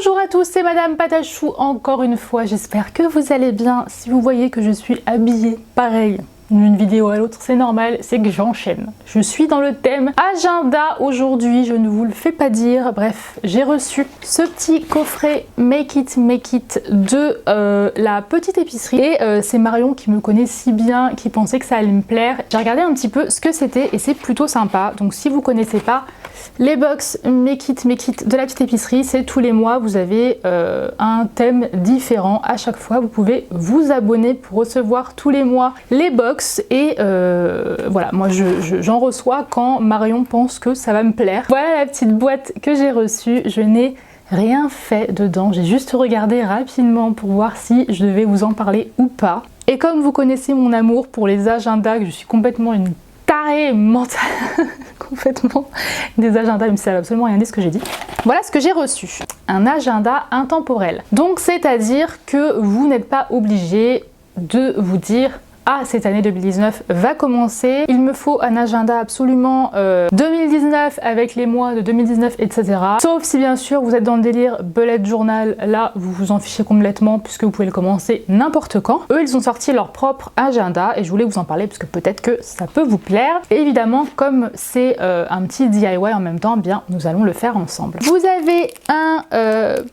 Bonjour à tous, c'est Madame Patachou encore une fois, j'espère que vous allez bien. Si vous voyez que je suis habillée pareil d'une vidéo à l'autre, c'est normal, c'est que j'enchaîne. Je suis dans le thème agenda aujourd'hui, je ne vous le fais pas dire. Bref, j'ai reçu ce petit coffret Make It de la petite épicerie. Et c'est Marion qui me connaît si bien, qui pensait que ça allait me plaire. J'ai regardé un petit peu ce que c'était et c'est plutôt sympa. Donc si vous connaissez pas, les box Make It de la petite épicerie, c'est tous les mois, vous avez un thème différent. À chaque fois, vous pouvez vous abonner pour recevoir tous les mois les box. Et voilà, moi j'en reçois quand Marion pense que ça va me plaire. Voilà la petite boîte que j'ai reçue. Je n'ai rien fait dedans, j'ai juste regardé rapidement pour voir si je devais vous en parler ou pas. Et comme vous connaissez mon amour pour les agendas, que je suis complètement une tarée mentale, complètement des agendas, même si ça veut absolument rien dire ce que j'ai dit. Voilà ce que j'ai reçu, un agenda intemporel. Donc c'est-à-dire que vous n'êtes pas obligé de vous dire: ah, cette année 2019 va commencer, il me faut un agenda absolument 2019 avec les mois de 2019, etc. Sauf si bien sûr vous êtes dans le délire bullet journal, là vous vous en fichez complètement puisque vous pouvez le commencer n'importe quand. Eux, ils ont sorti leur propre agenda et je voulais vous en parler parce que peut-être que ça peut vous plaire. Et évidemment, comme c'est un petit DIY en même temps, bien nous allons le faire ensemble. Vous avez un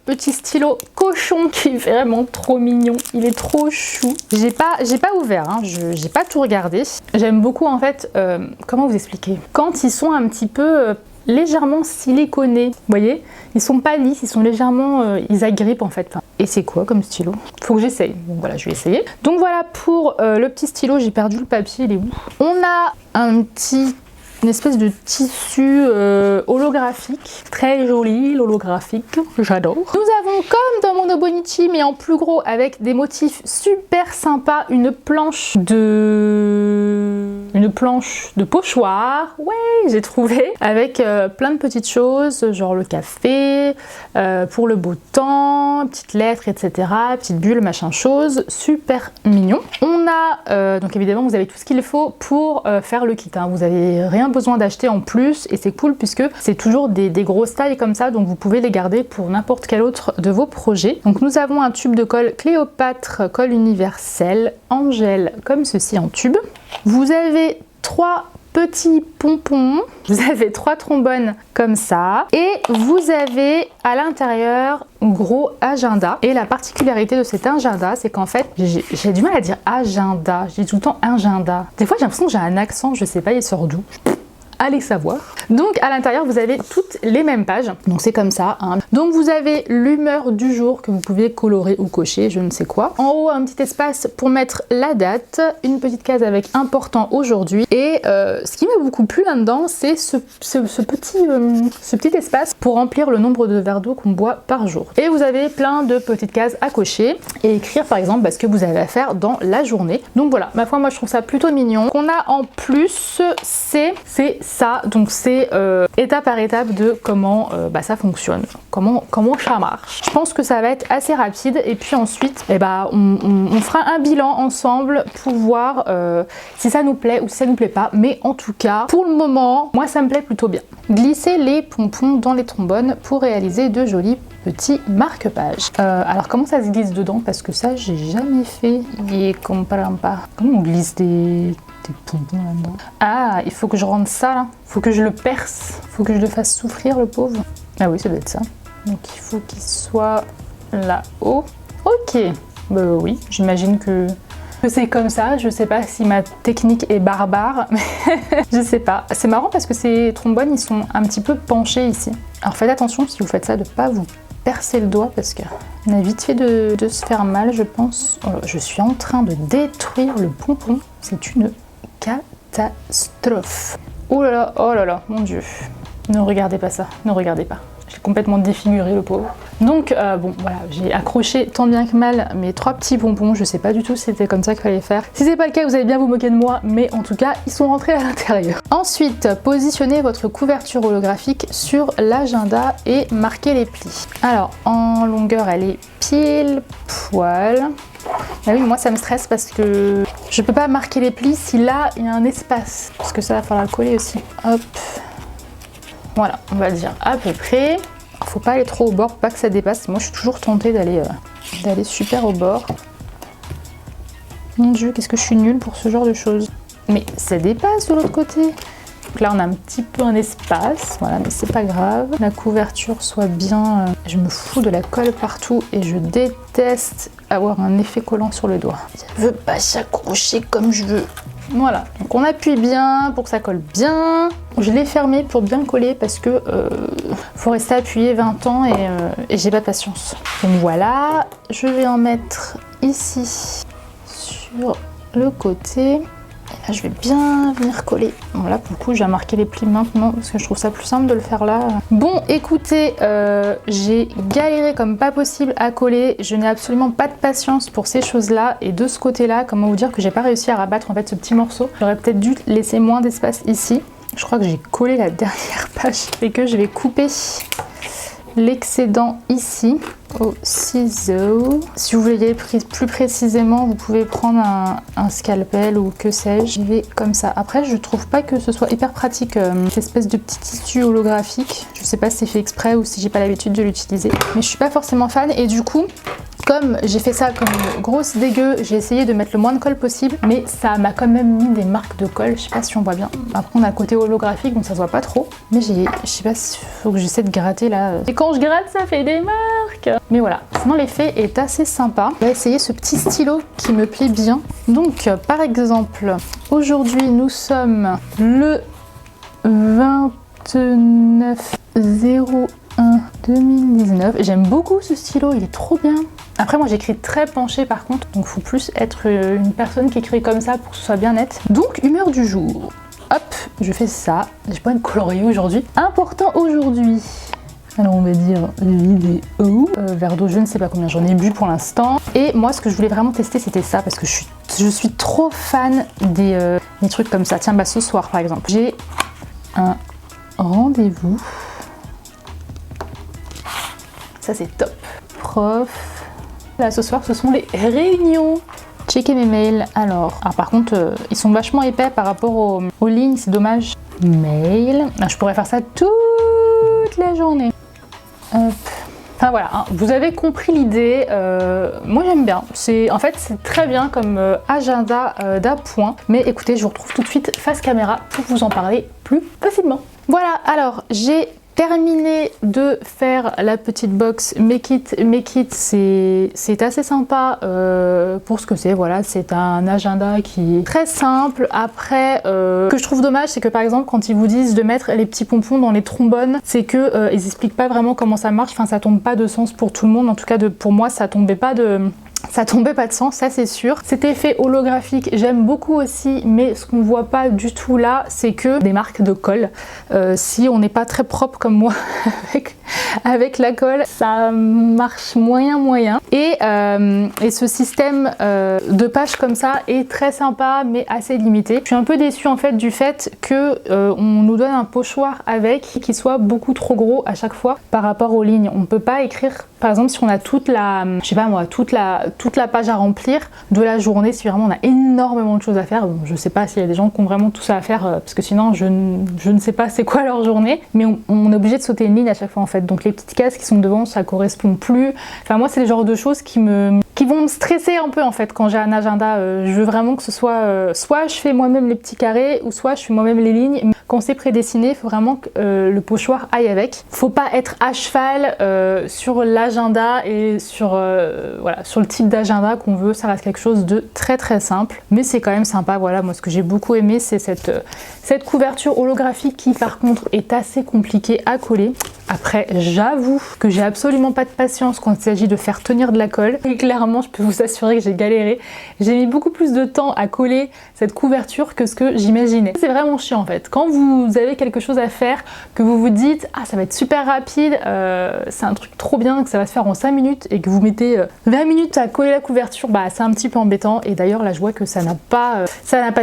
petit stylo cochon qui est vraiment trop mignon, il est trop chou. J'ai pas ouvert, hein. J'ai pas tout regardé. J'aime beaucoup en fait, comment vous expliquer, quand ils sont un petit peu légèrement siliconés, vous voyez, ils sont pas lisses, ils sont légèrement, ils agrippent en fait. Enfin, et c'est quoi comme stylo? Faut que j'essaye. Donc voilà, je vais essayer. Donc voilà pour le petit stylo, j'ai perdu le papier, il est où? On a une espèce de tissu holographique, très joli, l'holographique, j'adore. Nous avons, comme dans mon Obonichi, mais en plus gros, avec des motifs super sympas, une planche de pochoir, ouais, j'ai trouvé, avec plein de petites choses, genre le café, pour le beau temps, petites lettres, etc., petites bulles, machin chose, super mignon. On a, donc évidemment, vous avez tout ce qu'il faut pour faire le kit, hein. Vous avez rien besoin d'acheter en plus et c'est cool puisque c'est toujours des grosses tailles comme ça, donc vous pouvez les garder pour n'importe quel autre de vos projets. Donc nous avons un tube de colle Cléopâtre, colle universelle, Angèle, comme ceci en tube. Vous avez 3 petits pompons, vous avez 3 trombones comme ça et vous avez à l'intérieur gros agenda. Et la particularité de cet agenda, c'est qu'en fait j'ai du mal à dire agenda, je dis tout le temps agenda. Des fois j'ai l'impression que j'ai un accent, je sais pas, il sort d'où. Allez savoir. Donc à l'intérieur vous avez toutes les mêmes pages, donc c'est comme ça, hein. Donc vous avez l'humeur du jour que vous pouvez colorer ou cocher, je ne sais quoi. En haut un petit espace pour mettre la date, une petite case avec important aujourd'hui et ce qui m'a beaucoup plu là-dedans, c'est ce petit espace pour remplir le nombre de verres d'eau qu'on boit par jour. Et vous avez plein de petites cases à cocher et écrire par exemple ce que vous avez à faire dans la journée. Donc voilà, ma foi, moi je trouve ça plutôt mignon. Ce qu'on a en plus, c'est ça, donc c'est étape par étape de comment ça fonctionne, comment ça marche. Je pense que ça va être assez rapide et puis ensuite on fera un bilan ensemble pour voir si ça nous plaît ou si ça nous plaît pas, mais en tout cas pour le moment moi ça me plaît plutôt bien. Glisser les pompons dans les trombones pour réaliser de jolis petits marque-pages. Alors comment ça se glisse dedans, parce que ça j'ai jamais fait. Comment on glisse des pompons là-dedans? Ah, il faut que je rende ça là, faut que je le perce, faut que je le fasse souffrir le pauvre. Ah oui, ça doit être ça. Donc il faut qu'il soit là-haut. Ok, bah oui, j'imagine que c'est comme ça. Je sais pas si ma technique est barbare, mais je sais pas. C'est marrant parce que ces trombones ils sont un petit peu penchés ici. Alors faites attention si vous faites ça de pas vous percer le doigt parce qu'on a vite fait de se faire mal, je pense. Oh là, je suis en train de détruire le pompon, c'est une catastrophe. Oh là là, mon dieu. Ne regardez pas ça, ne regardez pas. J'ai complètement défiguré le pauvre. Donc bon voilà, j'ai accroché tant bien que mal mes 3 petits pompons. Je sais pas du tout si c'était comme ça qu'il fallait faire. Si c'est pas le cas, vous allez bien vous moquer de moi, mais en tout cas ils sont rentrés à l'intérieur. Ensuite, positionnez votre couverture holographique sur l'agenda et marquez les plis. Alors en longueur elle est pile poil. Ah oui, moi ça me stresse parce que je peux pas marquer les plis si là il y a un espace, parce que ça va falloir le coller aussi. Hop, voilà, on va le dire à peu près. faut pas aller trop au bord, pas que ça dépasse. Moi je suis toujours tentée d'aller super au bord. Mon dieu, qu'est-ce que je suis nulle pour ce genre de choses. Mais ça dépasse de l'autre côté. Donc là on a un petit peu un espace, voilà, mais c'est pas grave. La couverture soit bien... Je me fous de la colle partout et je déteste avoir un effet collant sur le doigt. Ça veut pas s'accrocher comme je veux. Voilà, donc on appuie bien pour que ça colle bien. Je l'ai fermé pour bien coller parce que faut rester appuyé 20 ans et j'ai pas de patience. Donc voilà, je vais en mettre ici sur le côté. Et là je vais bien venir coller. Bon là pour le coup je vais marquer les plis maintenant parce que je trouve ça plus simple de le faire là. Bon écoutez, j'ai galéré comme pas possible à coller. Je n'ai absolument pas de patience pour ces choses là. Et de ce côté là, comment vous dire que j'ai pas réussi à rabattre en fait ce petit morceau. J'aurais peut-être dû laisser moins d'espace ici. Je crois que j'ai collé la dernière page et que je vais couper l'excédent ici au ciseau. Si vous voulez y aller plus précisément, vous pouvez prendre un scalpel ou que sais-je. Je vais comme ça. Après, je trouve pas que ce soit hyper pratique cette espèce de petit tissu holographique. Je sais pas si c'est fait exprès ou si j'ai pas l'habitude de l'utiliser. Mais je suis pas forcément fan et du coup, comme j'ai fait ça comme une grosse dégueu, j'ai essayé de mettre le moins de colle possible, mais ça m'a quand même mis des marques de colle. Je sais pas si on voit bien. Après, on a le côté holographique, donc ça se voit pas trop. Mais je sais pas s'il faut que j'essaie de gratter là. Et quand je gratte, ça fait des marques. Mais voilà, sinon l'effet est assez sympa. On va essayer ce petit stylo qui me plaît bien. Donc, par exemple, aujourd'hui, nous sommes le 29/01/2019. J'aime beaucoup ce stylo, il est trop bien. Après moi j'écris très penché par contre, donc il faut plus être une personne qui écrit comme ça pour que ce soit bien net. Donc humeur du jour. Hop, je fais ça. J'ai pas une colorier aujourd'hui. Important aujourd'hui. Alors on va dire vidéo. Verre d'eau, je ne sais pas combien j'en ai bu pour l'instant. Et moi ce que je voulais vraiment tester c'était ça parce que je suis trop fan des trucs comme ça. Tiens bah ce soir par exemple, j'ai un rendez-vous. Ça c'est top. Prof. Là ce soir ce sont les réunions. Checker mes mails. Alors par contre ils sont vachement épais par rapport aux lignes, c'est dommage. Mail. Je pourrais faire ça toute la journée. Hop. Enfin voilà, hein, vous avez compris l'idée. Moi j'aime bien. En fait c'est très bien comme agenda d'appoint. Mais écoutez, je vous retrouve tout de suite face caméra pour vous en parler plus facilement. Voilà, alors j'ai terminé de faire la petite box Make It, c'est assez sympa pour ce que c'est. Voilà, c'est un agenda qui est très simple. Après, ce que je trouve dommage, c'est que par exemple, quand ils vous disent de mettre les petits pompons dans les trombones, c'est que ils expliquent pas vraiment comment ça marche. Enfin, ça tombe pas de sens pour tout le monde. En tout cas, pour moi, ça tombait pas de sens, ça c'est sûr. Cet effet holographique, j'aime beaucoup aussi, mais ce qu'on voit pas du tout là, c'est que des marques de colle. Si on n'est pas très propre comme moi avec la colle, ça marche moyen. Et ce système de pages comme ça est très sympa, mais assez limité. Je suis un peu déçue en fait du fait que on nous donne un pochoir avec qui soit beaucoup trop gros à chaque fois par rapport aux lignes. On ne peut pas écrire, par exemple, si on a toute la page à remplir de la journée, si vraiment on a énormément de choses à faire. Bon, je sais pas s'il y a des gens qui ont vraiment tout ça à faire, parce que sinon je ne sais pas c'est quoi leur journée, mais on est obligé de sauter une ligne à chaque fois en fait. Donc les petites cases qui sont devant, ça correspond plus. Enfin moi c'est le genre de choses qui vont me stresser un peu en fait quand j'ai un agenda. Je veux vraiment que ce soit soit je fais moi-même les petits carrés, ou soit je fais moi-même les lignes. Quand c'est prédessiné, il faut vraiment que le pochoir aille avec. Faut pas être à cheval sur l'agenda et sur le type d'agenda qu'on veut. Ça reste quelque chose de très très simple, mais c'est quand même sympa. Voilà, moi ce que j'ai beaucoup aimé, c'est cette couverture holographique qui par contre est assez compliquée à coller. Après, j'avoue que j'ai absolument pas de patience quand il s'agit de faire tenir de la colle. Et clairement, je peux vous assurer que j'ai galéré. J'ai mis beaucoup plus de temps à coller cette couverture que ce que j'imaginais. C'est vraiment chiant en fait. Quand vous avez quelque chose à faire, que vous vous dites « Ah, ça va être super rapide, c'est un truc trop bien, que ça va se faire en 5 minutes » et que vous mettez 20 minutes à coller la couverture, bah c'est un petit peu embêtant. Et d'ailleurs, là, je vois que ça n'a pas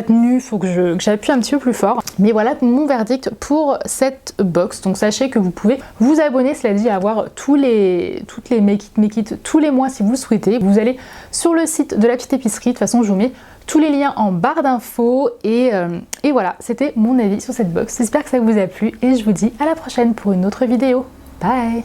tenu. Il faut que j'appuie un petit peu plus fort. Mais voilà mon verdict pour cette box. Donc sachez que vous pouvez vous abonner, cela dit, à avoir toutes les Make It tous les mois si vous le souhaitez. Vous allez sur le site de la petite épicerie. De toute façon, je vous mets tous les liens en barre d'infos. Et voilà, c'était mon avis sur cette box. J'espère que ça vous a plu et je vous dis à la prochaine pour une autre vidéo. Bye!